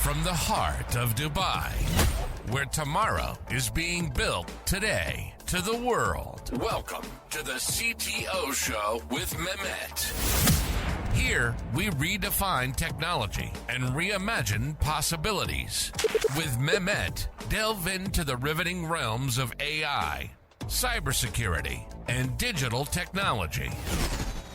From the heart of Dubai, where tomorrow is being built today, to the world. Welcome to the CTO Show with Mehmet. Here, we redefine technology and reimagine possibilities. With Mehmet, delve into the riveting realms of AI, cybersecurity, and digital technology.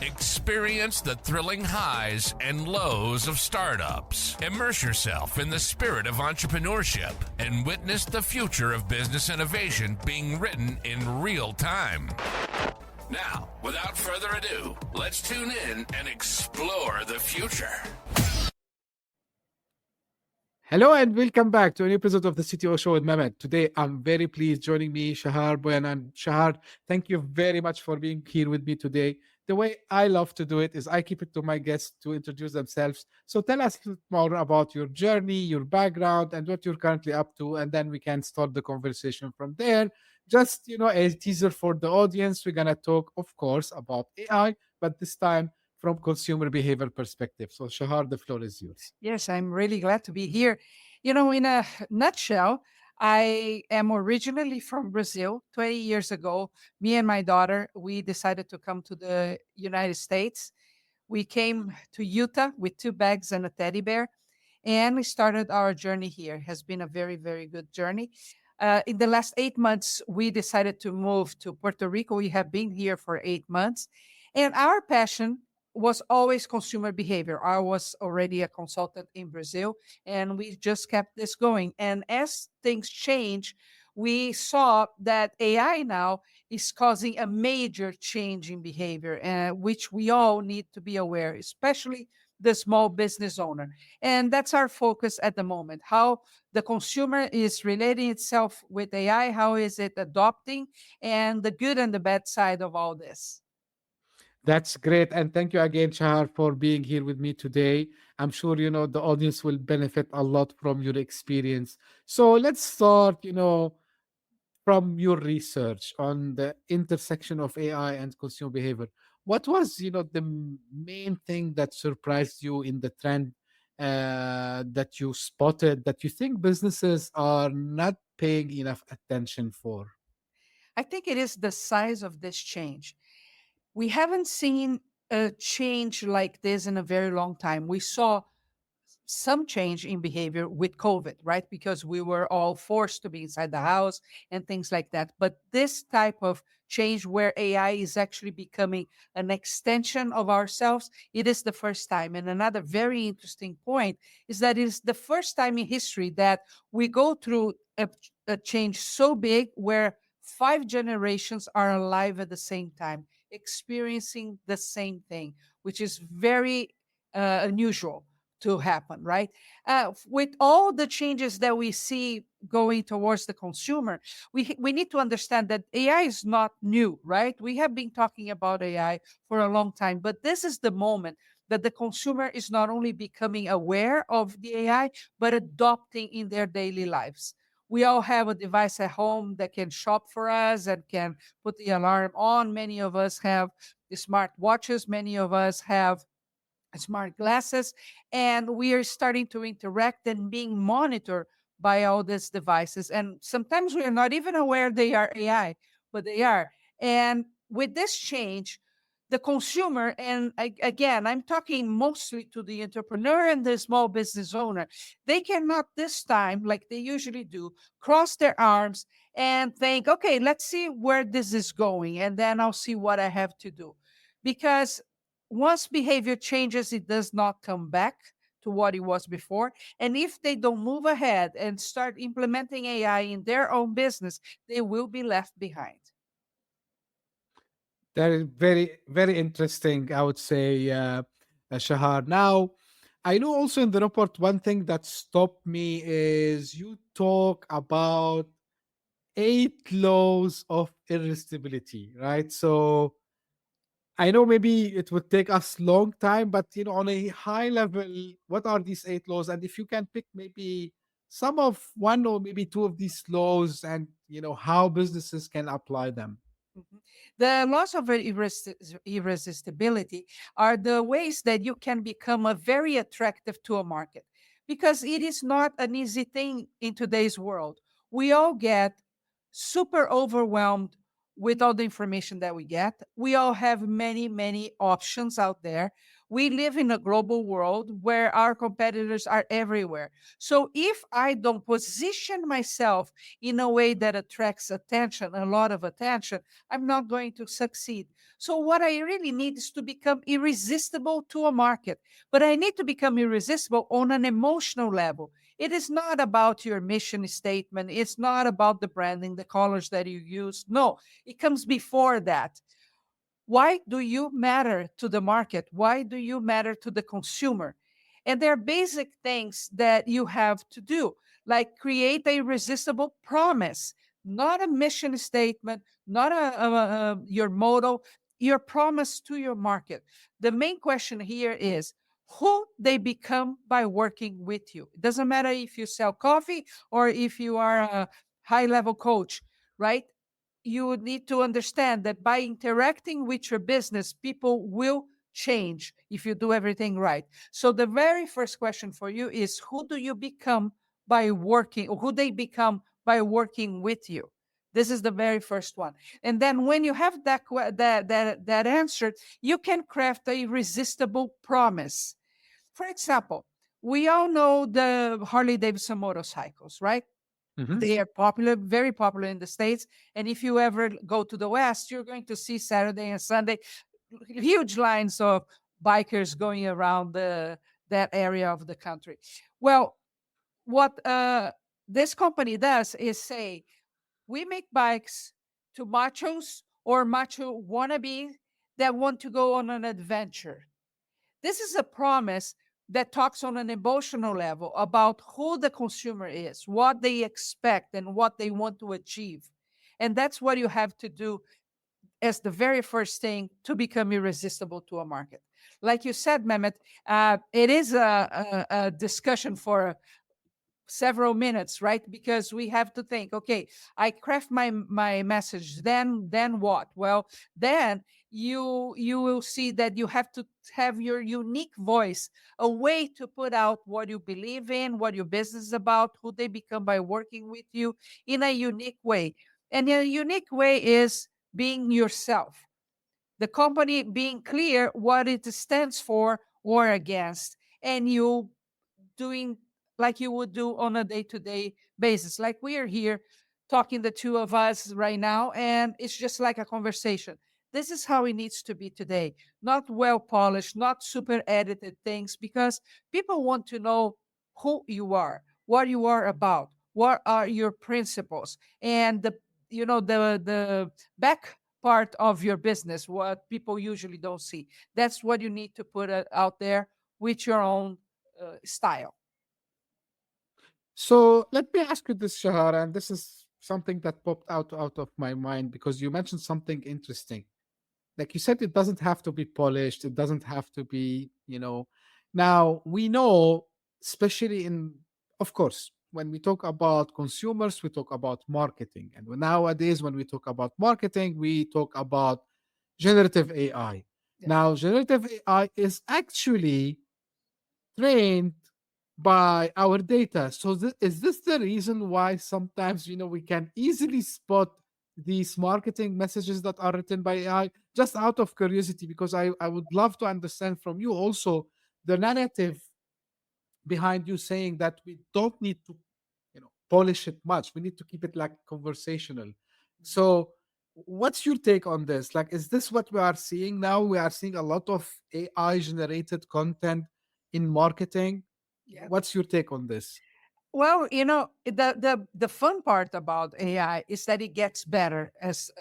Experience the thrilling highs and lows of startups. Immerse yourself in the spirit of entrepreneurship and witness the future of business innovation being written in real time. Now, without further ado, let's tune in and explore the future. Hello and welcome back to an episode of the CTO Show with Mehmet. Today, I'm very pleased joining me, Shahar Boyayan. And Shahar, thank you very much for being here with me today. The way I love to do it is I keep it to my guests to introduce themselves. So tell us a little more about your journey, your background, and what you're currently up to, and then we can start the conversation from there. Just, a teaser for the audience. We're going to talk, of course, about AI, but this time from consumer behavior perspective. So Shahar, the floor is yours. Yes, I'm really glad to be here. In a nutshell, I am originally from Brazil. 20 years ago, me and my daughter, we decided to come to the United States. We came to Utah with 2 bags and a teddy bear, and we started our journey here. It has been a very, very good journey. In the last 8 months, we decided to move to Puerto Rico. We have been here for 8 months, and our passion was always consumer behavior. I was already a consultant in Brazil, and we just kept this going. And as things change, we saw that AI now is causing a major change in behavior, which we all need to be aware, especially the small business owner. And that's our focus at the moment, how the consumer is relating itself with AI, how is it adopting, and the good and the bad side of all this. That's great. And thank you again, Shahar, for being here with me today. I'm sure, the audience will benefit a lot from your experience. So let's start, from your research on the intersection of AI and consumer behavior. What was, the main thing that surprised you in the trend that you spotted that you think businesses are not paying enough attention for? I think it is the size of this change. We haven't seen a change like this in a very long time. We saw some change in behavior with COVID, right? Because we were all forced to be inside the house and things like that. But this type of change where AI is actually becoming an extension of ourselves, it is the first time. And another very interesting point is that it is the first time in history that we go through a change so big where 5 generations are alive at the same time, experiencing the same thing, which is very unusual to happen, right? With all the changes that we see going towards the consumer, we need to understand that AI is not new, right? We have been talking about AI for a long time, but this is the moment that the consumer is not only becoming aware of the AI, but adopting in their daily lives. We all have a device at home that can shop for us and can put the alarm on. Many of us have the smart watches. Many of us have smart glasses, and we are starting to interact and being monitored by all these devices. And sometimes we are not even aware they are AI, but they are. And with this change, the consumer, and again, I'm talking mostly to the entrepreneur and the small business owner, they cannot this time, like they usually do, cross their arms and think, okay, let's see where this is going, and then I'll see what I have to do. Because once behavior changes, it does not come back to what it was before. And if they don't move ahead and start implementing AI in their own business, they will be left behind. That is very, very interesting, I would say, Shahar. Now, I know also in the report, one thing that stopped me is you talk about 8 laws of irresistibility, right? So I know maybe it would take us long time, but on a high level, what are these 8 laws? And if you can pick maybe some of one or maybe 2 of these laws, and how businesses can apply them. Mhm. The laws of irresistibility are the ways that you can become a very attractive to a market. because it is not an easy thing in today's world. We all get super overwhelmed with all the information that we get. We all have many, many options out there. We live in a global world where our competitors are everywhere. So if I don't position myself in a way that attracts attention, a lot of attention, I'm not going to succeed. So what I really need is to become irresistible to a market, but I need to become irresistible on an emotional level. It is not about your mission statement. It's not about the branding, the colors that you use. No, it comes before that. Why do you matter to the market? Why do you matter to the consumer? And there are basic things that you have to do, like create a irresistible promise, not a mission statement, not your motto, your promise to your market. The main question here is who they become by working with you. It doesn't matter if you sell coffee or if you are a high level coach, right? You would need to understand that by interacting with your business, people will change if you do everything right. So the very first question for you is who do you become by working, or who they become by working with you? This is the very first one. And then when you have that answered, you can craft a irresistible promise. For example, we all know the Harley Davidson motorcycles, right? Mhm. They are popular, very popular in the States. And if you ever go to the West, you're going to see Saturday and Sunday huge lines of bikers going around that area of the country. Well, what this company does is say, we make bikes to machos or macho wannabe that want to go on an adventure. This is a promise that talks on an emotional level about who the consumer is, what they expect, and what they want to achieve. And that's what you have to do as the very first thing to become irresistible to a market. Like you said, Mehmet, it is a discussion for several minutes, right? Because we have to think, okay, I craft my message, then what? Well, then you will see that you have to have your unique voice, a way to put out what you believe in, what your business is about, who they become by working with you in a unique way. And a unique way is being yourself. The company being clear what it stands for or against, and you doing like you would do on a day-to-day basis, like we are here talking, the two of us right now, and it's just like a conversation. This is how it needs to be today, not well polished, not super edited things, because people want to know who you are, what you are about, what are your principles, and the back part of your business, what people usually don't see. That's what you need to put out there with your own style. So let me ask you this, Shahar, and this is something that popped out of my mind because you mentioned something interesting. Like you said, it doesn't have to be polished. It doesn't have to be, Now we know, especially of course, when we talk about consumers, we talk about marketing, and nowadays when we talk about marketing, we talk about generative AI. Yeah. Now, generative AI is actually trained by our data. So is this the reason why sometimes we can easily spot these marketing messages that are written by AI? Just out of curiosity, because I would love to understand from you also the narrative behind you saying that we don't need to polish it much. We need to keep it like conversational. So what's your take on this? Like, is this what we are seeing now? We are seeing a lot of AI generated content in marketing. Yeah. What's your take on this? Well, the fun part about AI is that it gets better as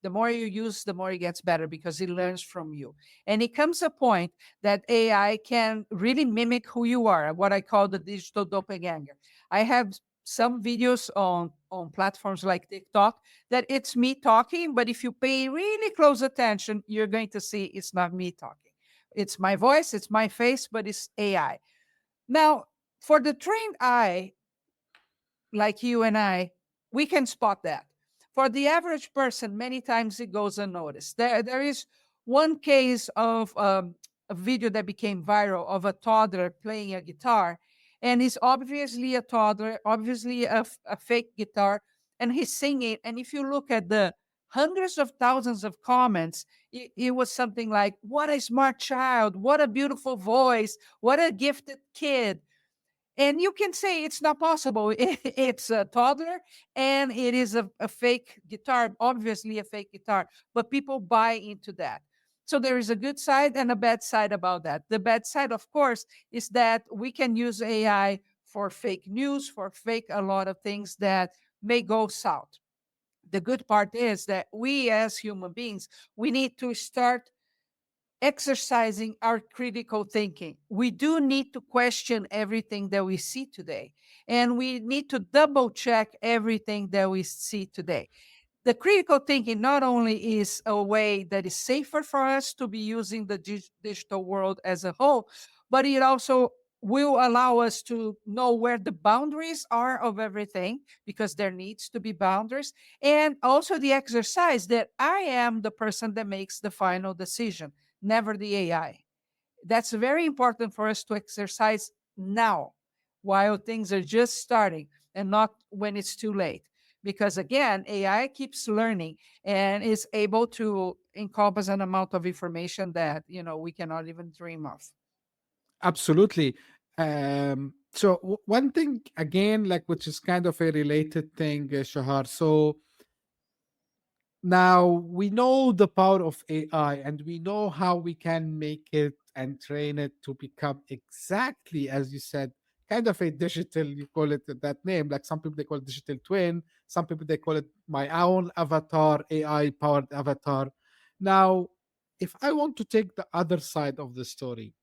the more you use, the more it gets better because it learns from you. And it comes a point that AI can really mimic who you are, what I call the digital doppelganger. I have some videos on platforms like TikTok that it's me talking, but if you pay really close attention, you're going to see it's not me talking. It's my voice, it's my face, but it's AI. Now, for the trained eye, like you and I, we can spot that. For the average person, many times it goes unnoticed. There is one case of a video that became viral of a toddler playing a guitar, and he's obviously a toddler, obviously a fake guitar, and he's singing. And if you look at the hundreds of thousands of comments, it was something like, "What a smart child! What a beautiful voice! What a gifted kid!" And you can say it's not possible. It's a toddler and it is a fake guitar, obviously a fake guitar, but people buy into that. So there is a good side and a bad side about that. The bad side, of course, is that we can use AI for fake news, for fake a lot of things that may go south. The good part is that we as human beings, we need to start exercising our critical thinking. We do need to question everything that we see today, and we need to double check everything that we see today. The critical thinking not only is a way that is safer for us to be using the digital world as a whole, but it also will allow us to know where the boundaries are of everything, because there needs to be boundaries, and also the exercise that I am the person that makes the final decision, never the AI. That's very important for us to exercise now, while things are just starting, and not when it's too late. Because again, AI keeps learning and is able to encompass an amount of information that we cannot even dream of. Absolutely. So one thing again, like which is kind of a related thing, Shahar. So now we know the power of AI and we know how we can make it and train it to become exactly as you said, kind of a digital, you call it that name. Like some people they call it digital twin, some people they call it my own avatar, AI powered avatar. Now, if I want to take the other side of the story,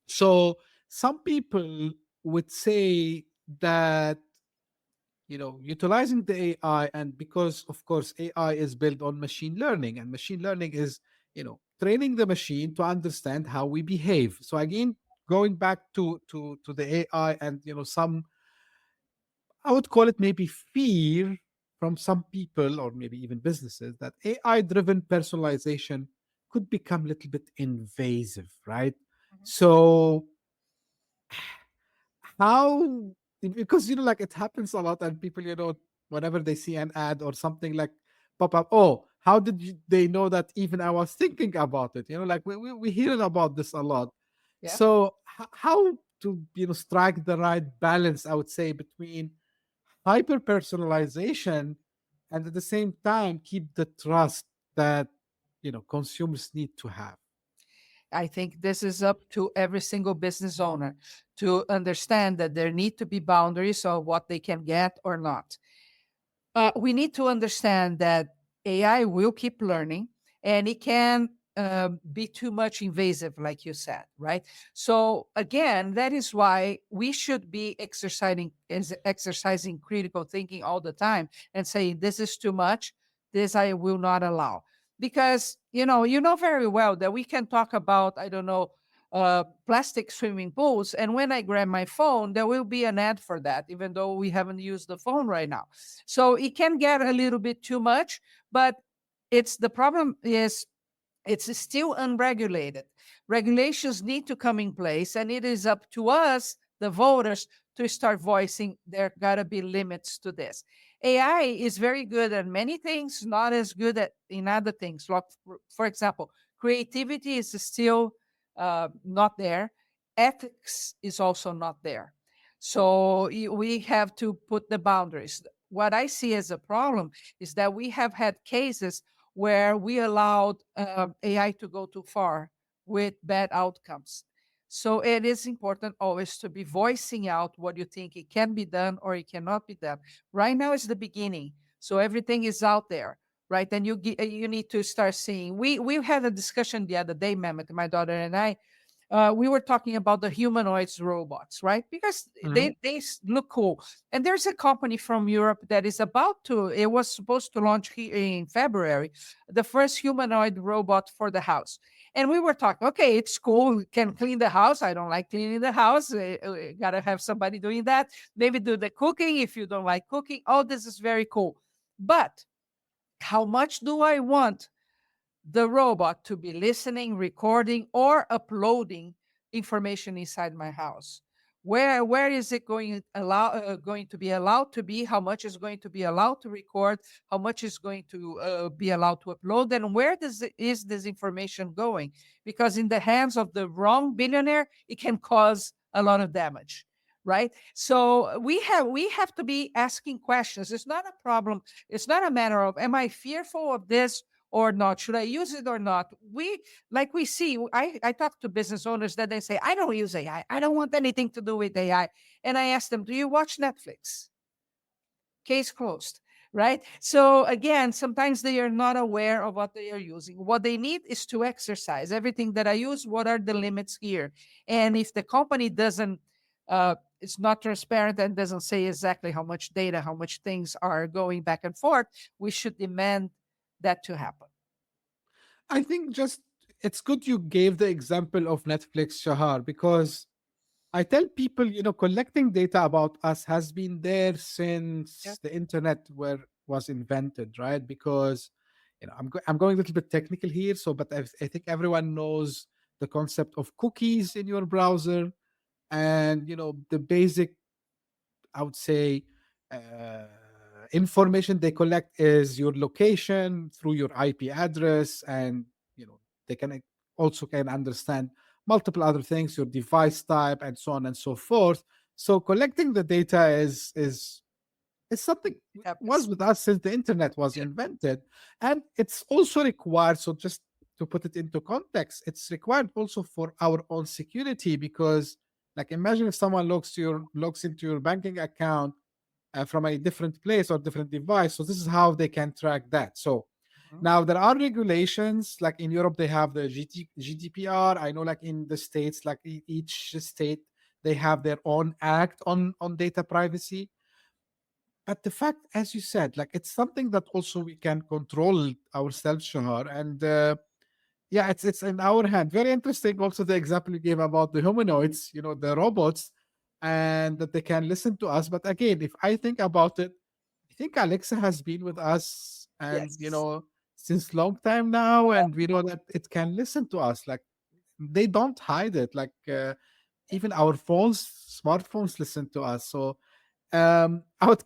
so some people would say that utilizing the AI, and because of course AI is built on machine learning, and machine learning is training the machine to understand how we behave. So again, going back to the AI, and some, I would call it maybe fear from some people or maybe even businesses, that AI driven personalization could become a little bit invasive, right? Mhm. So how, because like it happens a lot, and people whenever they see an ad or something like pop up, oh, how did they know that even I was thinking about it, like we hear about this a lot. Yeah. So how to strike the right balance, I would say, between hyper personalization and at the same time keep the trust that consumers need to have. I think this is up to every single business owner to understand that there need to be boundaries of what they can get or not. We need to understand that AI will keep learning, and it can be too much invasive, like you said, right? So again, that is why we should be exercising critical thinking all the time and saying this is too much, this I will not allow. Because you know very well that we can talk about, I don't know, plastic swimming pools, and when I grab my phone, there will be an ad for that, even though we haven't used the phone right now. So it can get a little bit too much, but it's the problem is it's still unregulated. Regulations need to come in place, and it is up to us, the voters, to start voicing there gotta be limits to this. AI is very good at many things, not as good at in other things. Like, for example, creativity is still not there. Ethics is also not there. So we have to put the boundaries. What I see as a problem is that we have had cases where we allowed AI to go too far with bad outcomes. So it is important always to be voicing out what you think it can be done or it cannot be done. Right now is the beginning, so everything is out there, right? And you need to start seeing. We had a discussion the other day, Mehmet, my daughter and I, we were talking about the humanoids robots, right? Because Mhm. they look cool. And there's a company from Europe that is about to. It was supposed to launch here in February, the first humanoid robot for the house. And we were talking, okay, it's cool. We can clean the house. I don't like cleaning the house. Gotta have somebody doing that. Maybe do the cooking if you don't like cooking. All this is very cool. But how much do I want the robot to be listening, recording, or uploading information inside my house? Where is it going to be allowed to be? How much is going to be allowed to record? How much is going to be allowed to upload? And where is this information going? Because in the hands of the wrong billionaire, it can cause a lot of damage, right? So we have to be asking questions. It's not a problem. It's not a matter of, am I fearful of this or not? Should I use it or not? We see, I talk to business owners that they say, I don't use AI. I don't want anything to do with AI. And I ask them, do you watch Netflix? Case closed, right? So again, sometimes they are not aware of what they are using. What they need is to exercise everything that I use. What are the limits here? And if the company doesn't, it's not transparent and doesn't say exactly how much data, how much things are going back and forth, we should demand that to happen. I think just it's good you gave the example of Netflix, Shahar, because I tell people, collecting data about us has been there Yeah. since the internet was invented, right? Because I'm going a little bit technical here, so but I think everyone knows the concept of cookies in your browser, and the basic, I would say, information they collect is your location through your IP address, and they can also can understand multiple other things, your device type, and so on and so forth. So collecting the data is something It was happens. with us since the internet was Yeah. invented, and it's also required. So just to put it into context, it's required also for our own security because, like, imagine if someone logs into your banking account from a different place or different device. So this is how they can track that. So Mhm. now there are regulations. Like in Europe, they have the GDPR. I know, like in the states, like each state they have their own act on data privacy. But the fact, as you said, like it's something that also we can control ourselves, Shahar, and yeah, it's in our hand. Very interesting. Also, the example you gave about the humanoids, the robots, and that they can listen to us. But again, if I think about it, I think Alexa has been with us, and Yes. since long time now, and we know that it can listen to us. Like they don't hide it. Like even our smartphones listen to us. So I would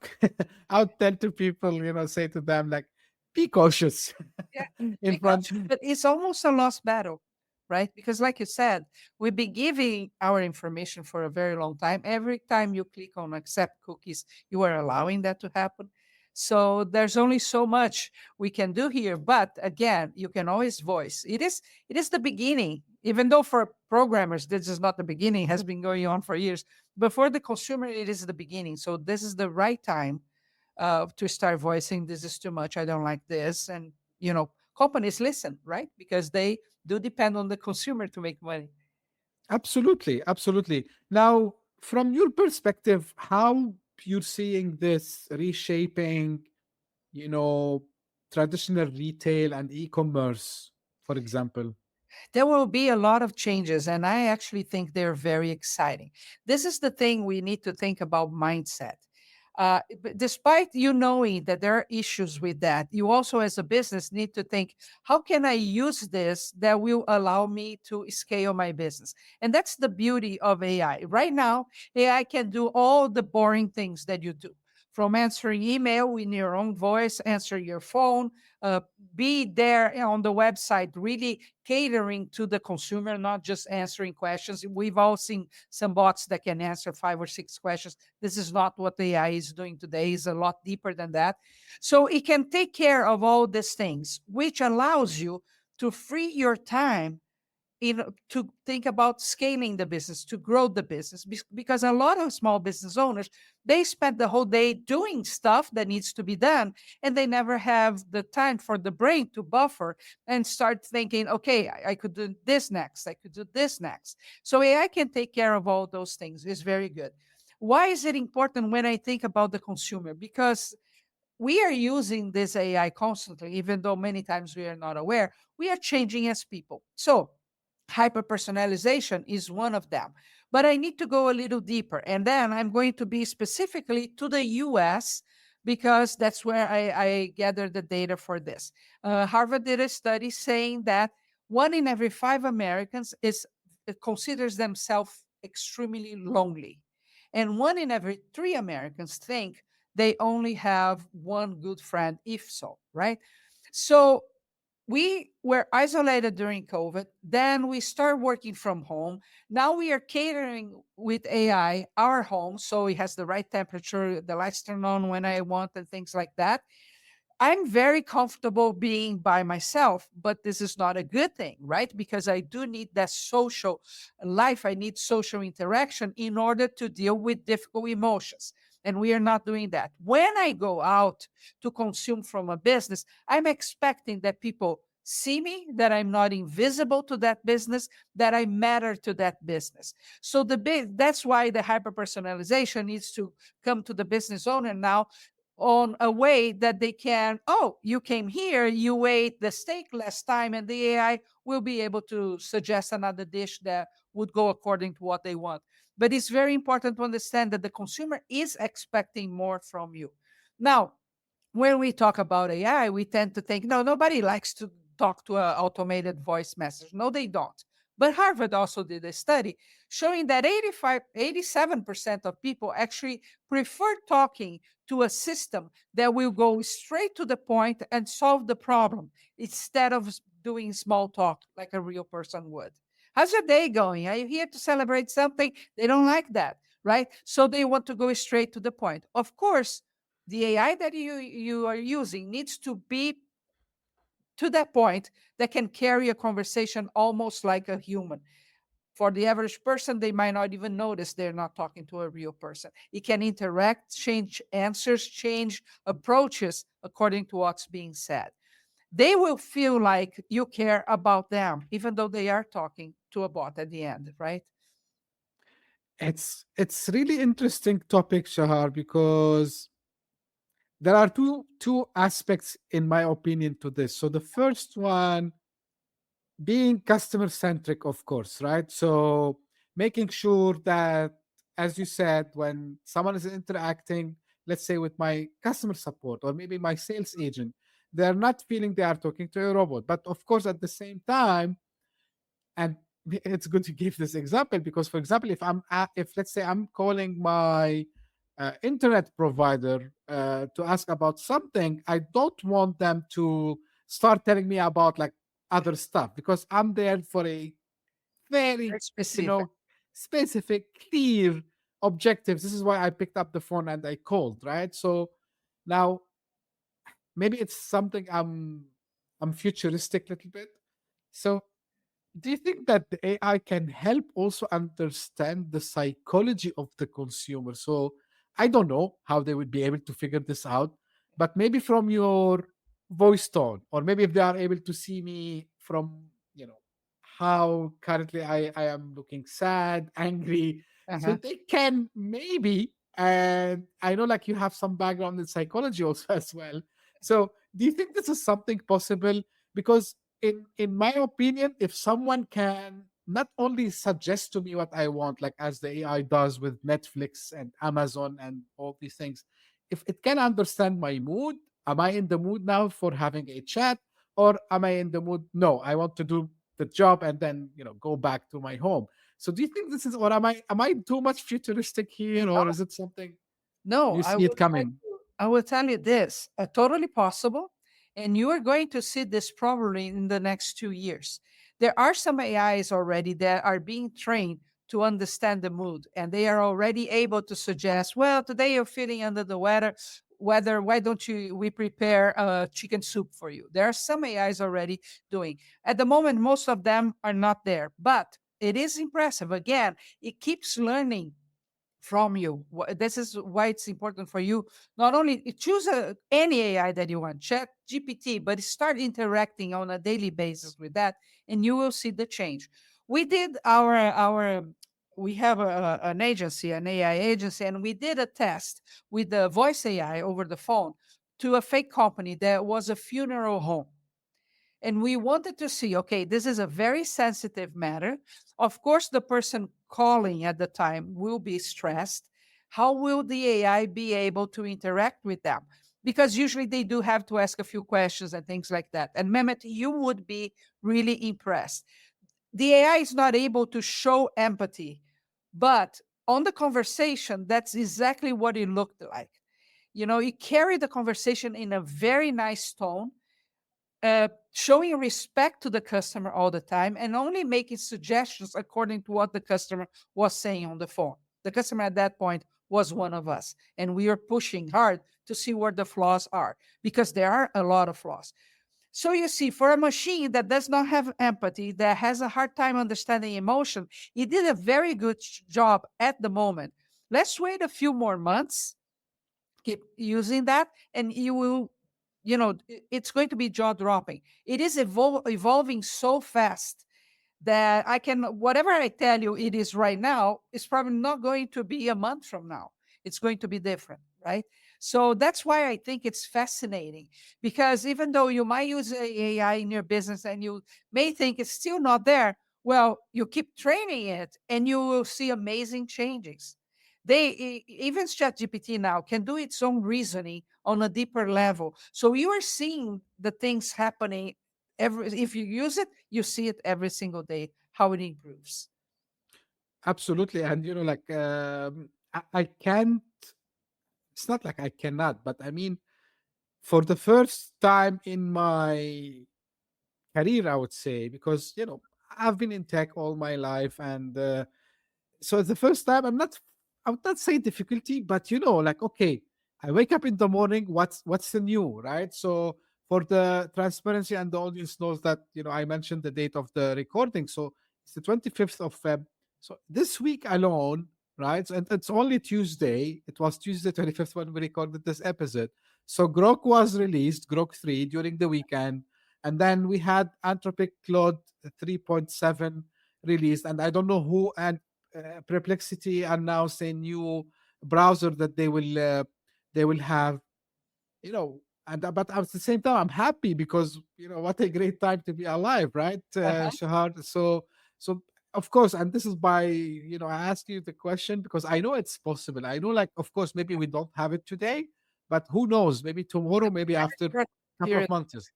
I would tell to people, say to them like, be cautious Yeah, in front. because but it's almost a lost battle, right? Because like you said, we've been giving our information for a very long time. Every time you click on accept cookies, you are allowing that to happen. So there's only so much we can do here. But again, you can always voice. It is the beginning. Even though for programmers, this is not the beginning, has been going on for years. But for the consumer, it is the beginning. So this is the right time to start voicing, this is too much, I don't like this. And companies listen, right? Because they do depend on the consumer to make money. Absolutely, absolutely. Now, from your perspective, how you're seeing this reshaping, you know, traditional retail and e-commerce, for example? There will be a lot of changes, and I actually think they're very exciting. This is the thing we need to think about mindset. But despite you knowing that there are issues with that, you also, as a business, need to think, how can I use this that will allow me to scale my business? And that's the beauty of AI. Right now, AI can do all the boring things that you do. From answering email in your own voice, answer your phone, uh, be there on the website, really catering to the consumer, not just answering questions. We've all seen some bots that can answer 5 or 6 questions. This is not what the AI is doing today. It's a lot deeper than that. So it can take care of all these things, which allows you to free your time to think about scaling the business, to grow the business, because a lot of small business owners, they spend the whole day doing stuff that needs to be done, and they never have the time for the brain to buffer and start thinking, okay, I could do this next, I could do this next. So AI can take care of all those things. It's very good. Why is it important when I think about the consumer? Because we are using this AI constantly, even though many times we are not aware. We are changing as people. So hyper-personalization is one of them. But I need to go a little deeper. And then I'm going to be specifically to the US because that's where I gathered the data for this. Harvard did a study saying that 1 in every 5 Americans considers themselves extremely lonely. And 1 in every 3 Americans think they only have one good friend, if so, right? So we were isolated during COVID. Then we start working from home. Now we are catering with AI our home, so it has the right temperature, the lights turn on when I want, and things like that. I'm very comfortable being by myself, but this is not a good thing, right? Because I do need that social life. I need social interaction in order to deal with difficult emotions. And we are not doing that. When I go out to consume from a business, I'm expecting that people see me, that I'm not invisible to that business, that I matter to that business. So that's why the hyper personalization needs to come to the business owner now on a way that they can, oh, you came here, you ate the steak last time, and the AI will be able to suggest another dish that would go according to what they want. But it's very important to understand that the consumer is expecting more from you. Now, when we talk about AI, we tend to think, no, nobody likes to talk to an automated voice message. No, they don't. But Harvard also did a study showing that 87% of people actually prefer talking to a system that will go straight to the point and solve the problem instead of doing small talk like a real person would. How's your day going? Are you here to celebrate something? They don't like that, right? So they want to go straight to the point. Of course, the AI that you are using needs to be to that point that can carry a conversation almost like a human. For the average person, they might not even notice they're not talking to a real person. It can interact, change answers, change approaches according to what's being said. They will feel like you care about them, even though they are talking to a bot at the end, right? It's really interesting topic, Shahar, because there are two aspects in my opinion to this. So the first one being customer centric, of course, right? So making sure that, as you said, when someone is interacting, let's say with my customer support or maybe my sales agent, they're not feeling they are talking to a robot. But of course, at the same time, and it's good to give this example because, for example, if let's say I'm calling my internet provider to ask about something, I don't want them to start telling me about like other stuff because I'm there for a Very very, you specific. know, specific, clear objectives. This is why I picked up the phone and I called, right? So now maybe it's something I'm futuristic a little bit. So do you think that the AI can help also understand the psychology of the consumer? So I don't know how they would be able to figure this out, but maybe from your voice tone, or maybe if they are able to see me from, how currently I am looking sad, angry. So Uh-huh. they can maybe, and I know like you have some background in psychology also as well. So do you think this is something possible? Because in my opinion, if someone can not only suggest to me what I want, like as the AI does with Netflix and Amazon and all these things, if it can understand my mood, am I in the mood now for having a chat, or am I in the mood? No, I want to do the job and then go back to my home. So do you think this is, or am I too much futuristic here, or is it something No, you see it coming? I will tell you this, totally possible. And you are going to see this probably in the next 2 years. There are some AIs already that are being trained to understand the mood, and they are already able to suggest, well, today you're feeling under the weather, why don't we prepare chicken soup for you? There are some AIs already doing. At the moment, most of them are not there, but it is impressive. Again, it keeps learning from you. This is why it's important for you not only choose any AI that you want, Chat GPT, but start interacting on a daily basis with that, and you will see the change. We did our we have an agency, an AI agency, and we did a test with the voice AI over the phone to a fake company that was a funeral home. And we wanted to see, okay, this is a very sensitive matter. Of course, the person calling at the time will be stressed. How will the AI be able to interact with them? Because usually they do have to ask a few questions and things like that. And Mehmet, you would be really impressed. The AI is not able to show empathy, but on the conversation, that's exactly what it looked like. You carry the conversation in a very nice tone, showing respect to the customer all the time, and only making suggestions according to what the customer was saying on the phone. The customer at that point was one of us, and we are pushing hard to see where the flaws are, because there are a lot of flaws. So you see, for a machine that does not have empathy, that has a hard time understanding emotion, it did a very good job at the moment. Let's wait a few more months, keep using that, and you will, it's going to be jaw dropping. It is evolving so fast that whatever I tell you it is right now, is probably not going to be a month from now. It's going to be different, right? So that's why I think it's fascinating, because even though you might use AI in your business and you may think it's still not there, well, you keep training it and you will see amazing changes. Even ChatGPT now can do its own reasoning on a deeper level. So you are seeing the things happening if you use it, you see it every single day, how it improves. Absolutely. And like I can't, it's not like I cannot, but I mean, for the first time in my career, I would say, because I've been in tech all my life, and so it's the first time I would not say difficulty, but like, okay, I wake up in the morning, what's the new, right? So for the transparency, and the audience knows that I mentioned the date of the recording, so it's the 25th of Feb. So this week alone, right? So, and it's only Tuesday. It was Tuesday 25th when we recorded this episode. So Grok was released, Grok 3, during the weekend. And then we had Anthropic Claude 3.7 released. And I don't know who and Perplexity announced a new browser that they will have, and but at the same time, I'm happy because what a great time to be alive, right, Uh-huh. Shahar? So of course, and this is by I ask you the question because I know it's possible. I know, like, of course, maybe we don't have it today, but who knows? Maybe tomorrow, maybe after a Short couple of period. months.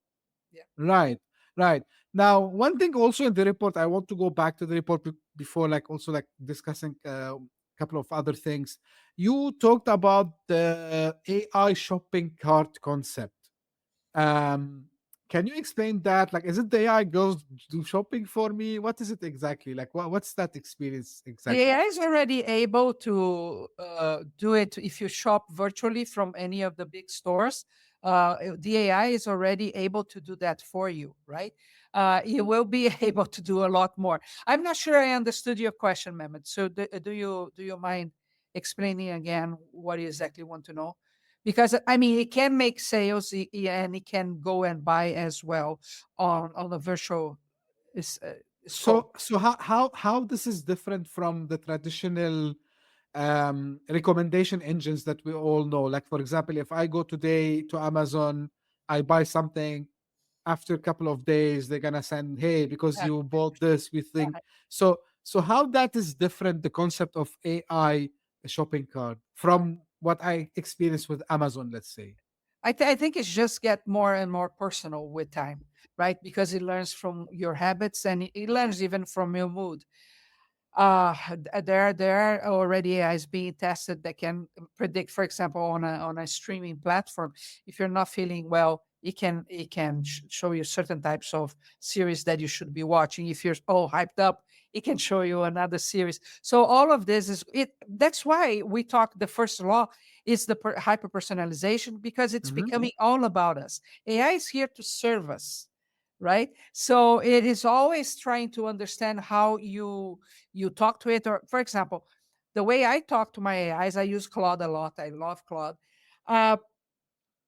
Yeah. Right, right. Now, one thing also in the report, I want to go back to the report before, like, also like discussing a couple of other things. You talked about the AI shopping cart concept. Um, can you explain that? Like, is it the AI goes do shopping for me? What is it exactly? Like, what's that experience The exactly? AI is already able to do it if you shop virtually from any of the big stores. The AI is already able to do that for you, right? You will be able to do a lot more. I'm not sure I understood your question, Mehmet. So do you mind explaining again what you exactly want to know? Because I mean, it can make sales, and it can go and buy as well on a virtual is, store. So how this is different from the traditional recommendation engines that we all know? Like, for example, if I go today to Amazon, I buy something, after a couple of days they're gonna send, hey, because you bought this, we think. So how that is different, the concept of AI shopping cart, from what I experienced with Amazon, let's say. I think it's just get more and more personal with time, right? Because it learns from your habits, and it learns even from your mood. There are already AIs being tested that can predict, for example, on a streaming platform, if you're not feeling well, it can show you certain types of series that you should be watching. If you're all hyped up, it can show you another series. So all of this is it. That's why we talk. The first law is the hyper personalization, because it's Mhm. becoming all about us. AI is here to serve us, right? So it is always trying to understand how you talk to it. Or, for example, the way I talk to my AIs, I use Claude a lot. I love Claude. Uh,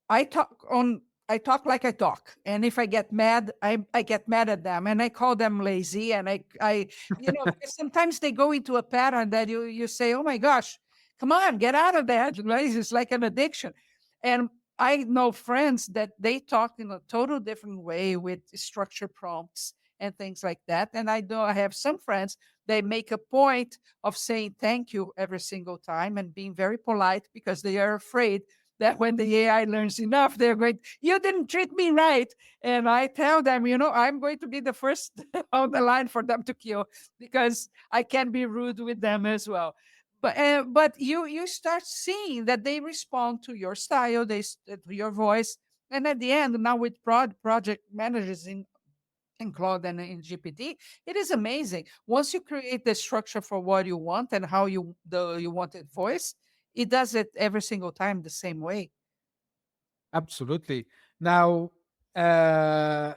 I talk on I talk like I talk. And if I get mad, I get mad at them, and I call them lazy. And I because sometimes they go into a pattern that you say, "Oh my gosh, come on, get out of that." Lazy is like an addiction. And I know friends that they talk in a total different way with structure prompts and things like that. And I know I have some friends, they make a point of saying thank you every single time and being very polite, because they are afraid that when the AI learns enough, they're going, "You didn't treat me right." And I tell them, I'm going to be the first on the line for them to kill, because I can be rude with them as well. But you start seeing that they respond to your style, to your voice, and at the end, now with project managers in Claude and in GPT, it is amazing. Once you create the structure for what you want and how you want it voice, it does it every single time the same way. Absolutely. Now, uh,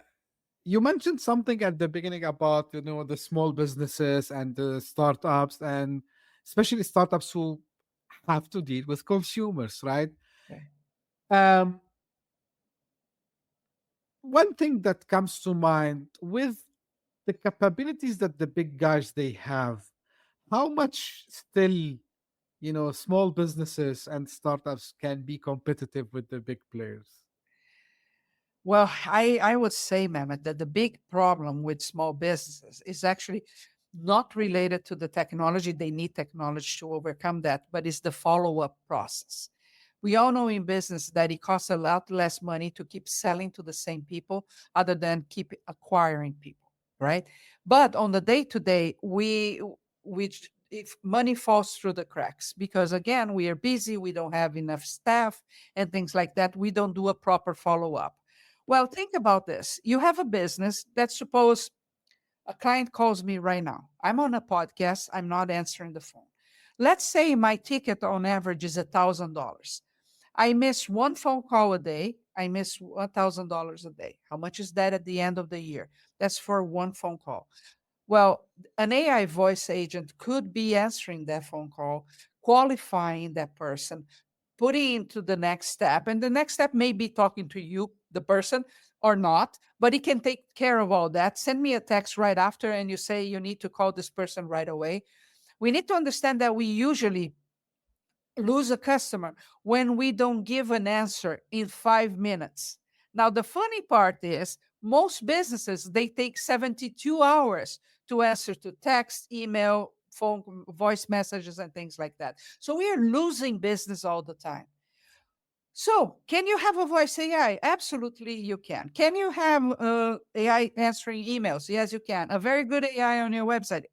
you mentioned something at the beginning about the small businesses and the startups, and especially startups who have to deal with consumers, right? Okay. Um, One thing that comes to mind with the capabilities that the big guys they have, how much still small businesses and startups can be competitive with the big players? Well, I would say, Mehmet, that the big problem with small businesses is actually not related to the technology. They need technology to overcome that, but it's the follow up process. We all know in business that it costs a lot less money to keep selling to the same people other than keep acquiring people, right? But on the day to day, if money falls through the cracks because again we are busy, we don't have enough staff and things like that, we don't do a proper follow up. Well, think about this. You have a business. Let's suppose a client calls me right now. I'm on a podcast. I'm not answering the phone. Let's say my ticket on average is $1,000. I miss one phone call a day. I miss $1,000 a day. How much is that at the end of the year? That's for one phone call. Well, an AI voice agent could be answering that phone call, qualifying that person, putting into the next step. And the next step may be talking to you, the person, or not, but it can take care of all that. Send me a text right after, and you say you need to call this person right away. We need to understand that we usually lose a customer when we don't give an answer in 5 minutes. Now, the funny part is most businesses, they take 72 hours to answer to text, email, phone, voice messages, and things like that. So we are losing business all the time. So, can you have a voice AI? Absolutely, you can. Can you have AI answering emails? Yes, you can. A very good AI on your website.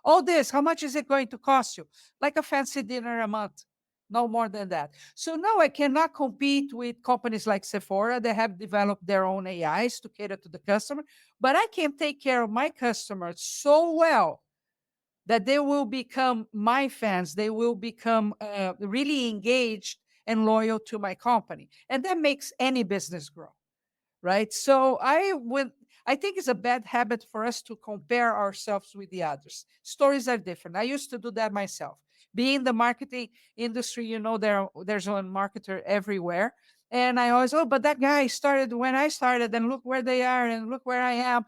All this, how much is it going to cost you? Like a fancy dinner a month, no more than that. So, no, I cannot compete with companies like Sephora that have developed their own AIs to cater to the customer, but I can take care of my customers so well that they will become my fans. They will become really engaged and loyal to my company. And that makes any business grow, right? So I think it's a bad habit for us to compare ourselves with the others. Stories are different. I used to do that myself. Being in the marketing industry, there's one marketer everywhere. And I always, oh, but that guy started when I started, and look where they are, and look where I am.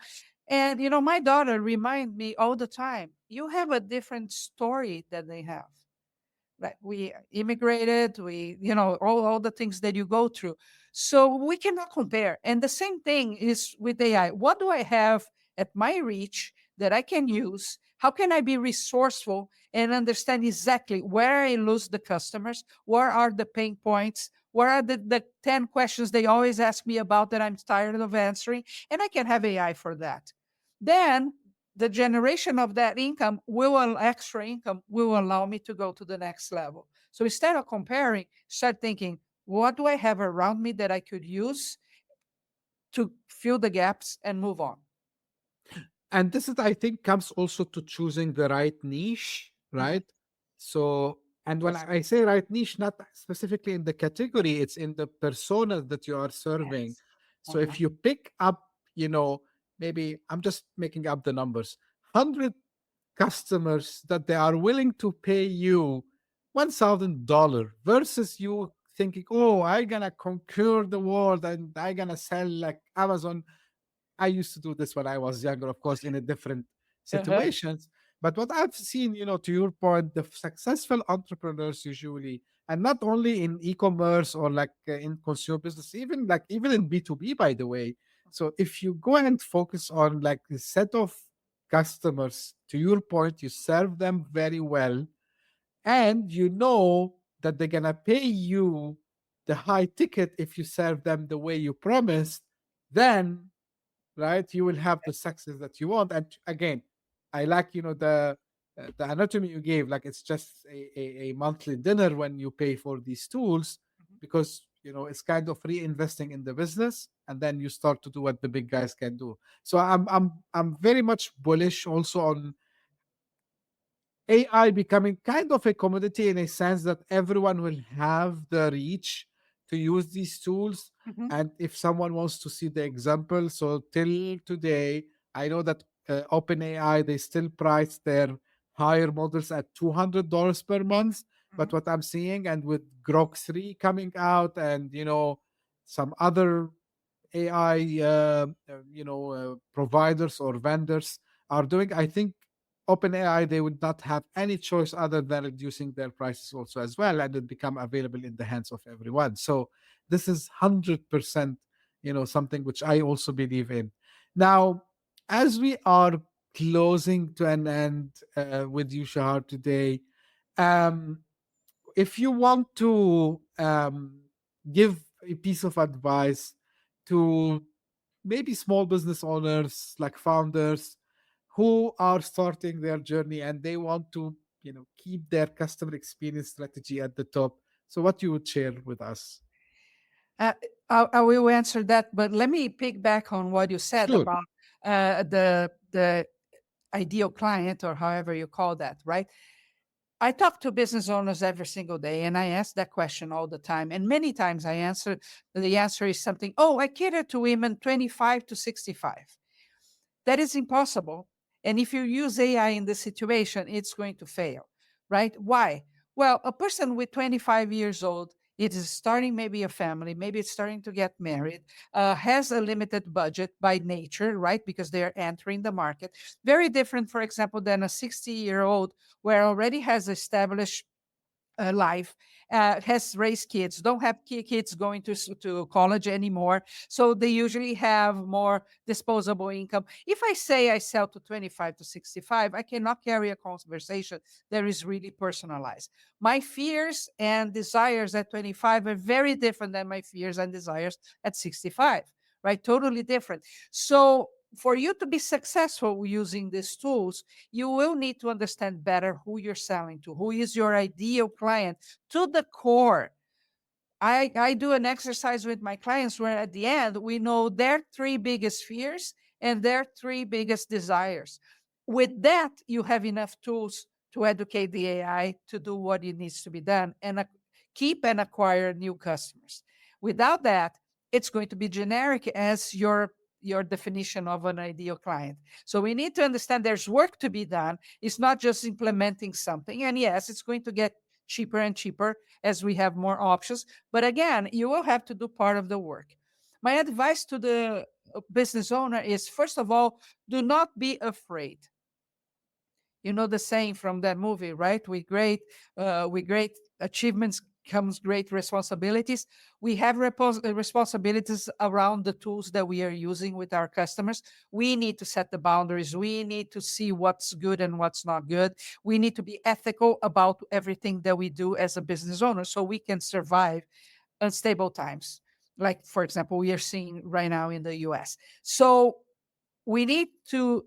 And my daughter remind me all the time, you have a different story than they have. Right? We immigrated, all the things that you go through. So we cannot compare. And the same thing is with AI. What do I have at my reach that I can use? How can I be resourceful and understand exactly where I lose the customers? Where are the pain points? Where are the 10 questions they always ask me about that I'm tired of answering? And I can have AI for that. Then the generation of that extra income will allow me to go to the next level. So instead of comparing, start thinking, what do I have around me that I could use to fill the gaps and move on? And this is, I think, comes also to choosing the right niche, Mhm. right? So, and when Yes. I say right niche, not specifically in the category, it's in the persona that you are serving. Yes. So Uh-huh. if you pick up, maybe I'm just making up the numbers, 100 customers that they are willing to pay you $1,000 versus you thinking, oh, I gonna conquer the world and I gonna sell like Amazon. I used to do this when I was younger, of course, in a different Uh-huh. situations. But what I've seen, to your point, the successful entrepreneurs usually, and not only in e-commerce or like in consumer business, even in B2B, by the way. So if you go and focus on like the set of customers, to your point, you serve them very well, and you know that they're gonna pay you the high ticket if you serve them the way you promised, then right, you will have the success that you want. And again, I like the the anatomy you gave, like it's just a monthly dinner when you pay for these tools, because it's kind of reinvesting in the business, and then you start to do what the big guys can do. So I'm very much bullish also on AI becoming kind of a commodity, in a sense that everyone will have the reach to use these tools. Mhm. And if someone wants to see the example, so till today, I know that OpenAI, they still price their higher models at $200 per month. But Mhm. what I'm seeing, and with Grok 3 coming out, and some other AI, providers or vendors are doing, I think OpenAI, they would not have any choice other than reducing their prices also as well, and it become available in the hands of everyone. So this is 100%, something which I also believe in. Now, as we are closing to an end with you, Shahar, today, um, if you want to give a piece of advice to maybe small business owners, like founders, who are starting their journey and they want to keep their customer experience strategy at the top, so what you would share with us? Uh, I will answer that, but let me piggyback on what you said Sure. about the ideal client, or however you call that, right? I talk to business owners every single day, and I ask that question all the time. And many times the answer is something, oh, I cater to women 25 to 65. That is impossible. And if you use AI in this situation, it's going to fail, right? Why? Well, a person with 25 years old, it is starting maybe a family, maybe it's starting to get married, has a limited budget by nature, right? Because they're entering the market. Very different, for example, than a 60-year-old where already has established life, has raised kids, don't have kids going to college anymore. So they usually have more disposable income. If I say I sell to 25 to 65, I cannot carry a conversation that is really personalized. My fears and desires at 25 are very different than my fears and desires at 65, right? Totally different. So for you to be successful using these tools, you will need to understand better who you're selling to, who is your ideal client to the core. I do an exercise with my clients where at the end we know their three biggest fears and their three biggest desires. With that, you have enough tools to educate the AI to do what it needs to be done and keep and acquire new customers. Without that, it's going to be generic as your definition of an ideal client. So we need to understand there's work to be done. It's not just implementing something. And yes, it's going to get cheaper and cheaper as we have more options. But again, you will have to do part of the work. My advice to the business owner is, first of all, do not be afraid. You know the saying from that movie, right? With great achievements comes great responsibilities. We have responsibilities around the tools that we are using with our customers. We need to set the boundaries. We need to see what's good and what's not good. We need to be ethical about everything that we do as a business owner so we can survive unstable times, like, for example, we are seeing right now in the US. So we need to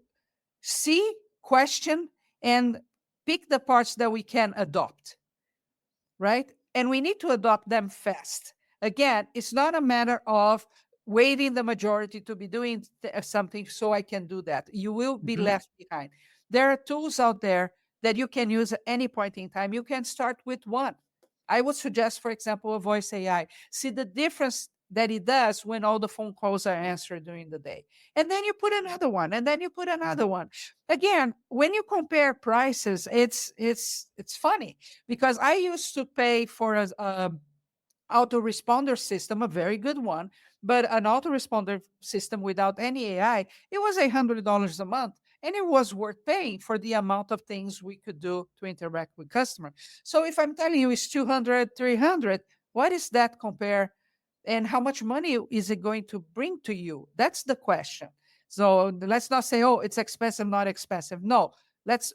see, question, and pick the parts that we can adopt, right? And we need to adopt them fast. Again, it's not a matter of waiting the majority to be doing something so I can do that. You will be Mhm. left behind. There are tools out there that you can use at any point in time. You can start with one. I would suggest, for example, a voice AI. See the difference that it does when all the phone calls are answered during the day. And then you put another one, and then you put another one. Again, when you compare prices, it's funny because I used to pay for a autoresponder system, a very good one, but an autoresponder system without any AI, it was $100 a month. And it was worth paying for the amount of things we could do to interact with customers. So if I'm telling you it's 200, 300, what is that compare? And how much money is it going to bring to you? That's the question. So let's not say, oh, it's expensive, not expensive. No,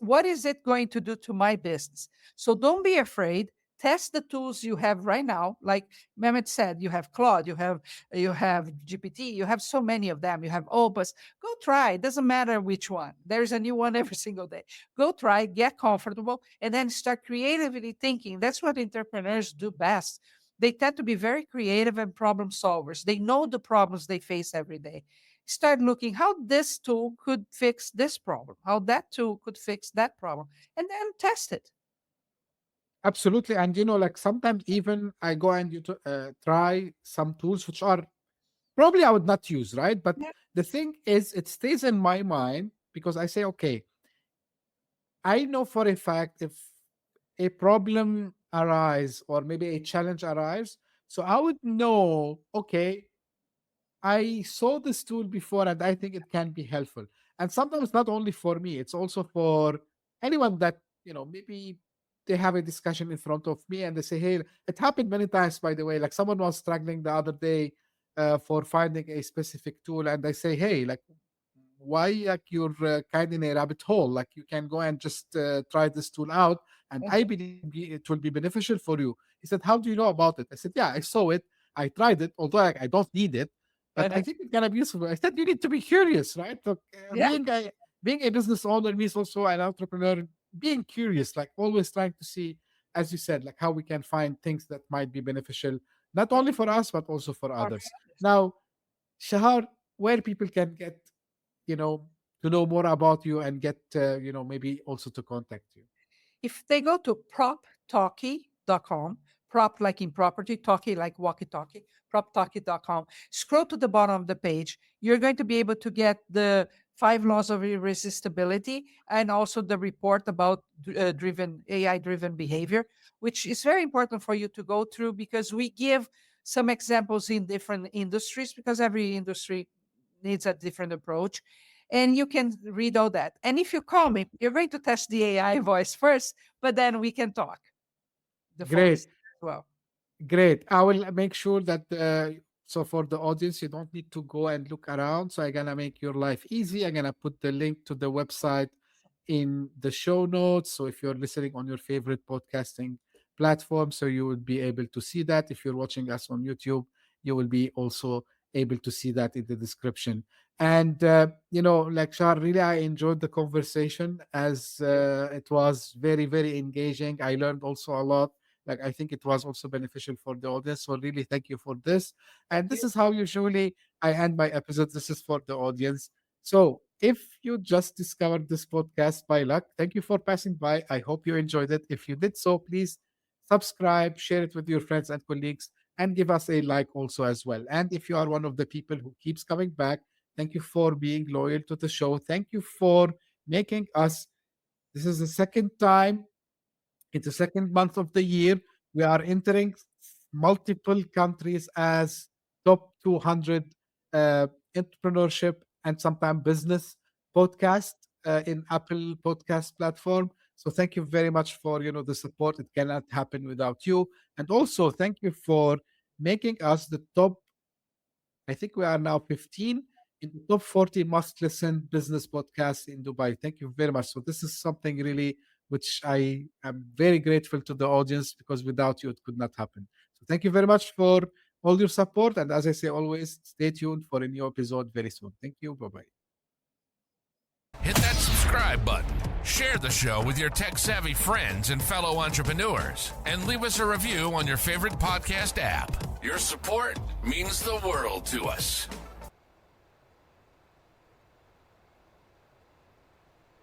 what is it going to do to my business? So don't be afraid. test the tools you have right now. Like Mehmet said, you have Claude, you have GPT, you have so many of them, you have Opus. Go try. It doesn't matter which one. There's a new one every single day. Go try, get comfortable, and then start creatively thinking. That's what entrepreneurs do best. They tend to be very creative and problem solvers. They know the problems they face every day. Start looking how this tool could fix this problem, how that tool could fix that problem, and then test it. Absolutely. And like sometimes even I go and try some tools which are probably I would not use, right? But Yeah. the thing is, it stays in my mind because I say, okay, I know for a fact if a problem arise or maybe a challenge arise, so I would know, okay, I saw this tool before and I think it can be helpful. And sometimes not only for me, it's also for anyone that, maybe they have a discussion in front of me and they say, hey, it happened many times, by the way. Like someone was struggling the other day for finding a specific tool and I say, hey, like, why like you're kind in a rabbit hole? Like you can go and just try this tool out and I Mhm. believe it will be beneficial for you. He said, how do you know about it? I said, yeah, I saw it. I tried it, although I don't need it, but I Uh-huh. think it's gonna be useful. I said you need to be curious, right? Look, Yeah. being a business owner means also an entrepreneur being curious, like always trying to see, as you said, like how we can find things that might be beneficial, not Yeah. only for us but also for Or others. others. Now, Shahar, where people can get, you know, to know more about you and get, maybe also to contact you. If they go to proptalkie.com, prop like in property, talkie like walkie talkie, proptalkie.com, scroll to the bottom of the page, you're going to be able to get the 5 laws of irresistibility and also the report about driven AI driven behavior, which is very important for you to go through because we give some examples in different industries because every industry needs a different approach and you can read all that. And if you call me, you're going to test the AI voice first, but then we can talk. The phone is Great. as well. Great. I will make sure that so for the audience, you don't need to go and look around. So I'm gonna make your life easy. I'm gonna put the link to the website in the show notes. So if you're listening on your favorite podcasting platform, so you would be able to see that. If you're watching us on YouTube, you will be also able to see that in the description. And like Shar, really, I enjoyed the conversation as it was very, very engaging. I learned also a lot. Like I think it was also beneficial for the audience. So really thank you for this. Thank And this you. is how usually I end my episodes. This is for the audience. So if you just discovered this podcast by luck, thank you for passing by. I hope you enjoyed it. If you did so, please subscribe, share it with your friends and colleagues, and give us a like also as well. And if you are one of the people who keeps coming back, thank you for being loyal to the show. Thank you for making us. This is the second time in the second month of the year. We are entering multiple countries as top 200 entrepreneurship and sometimes business podcast in Apple podcast platform. So thank you very much for the support. It cannot happen without you. And also thank you for making us the top. I think we are now 15 in the top 40 must listen business podcasts in Dubai. Thank you very much. So, this is something really which I am very grateful to the audience because without you, it could not happen. So, thank you very much for all your support. And as I say always, stay tuned for a new episode very soon. Thank you. Bye bye. Hit that subscribe button, share the show with your tech savvy friends and fellow entrepreneurs, and leave us a review on your favorite podcast app. Your support means the world to us.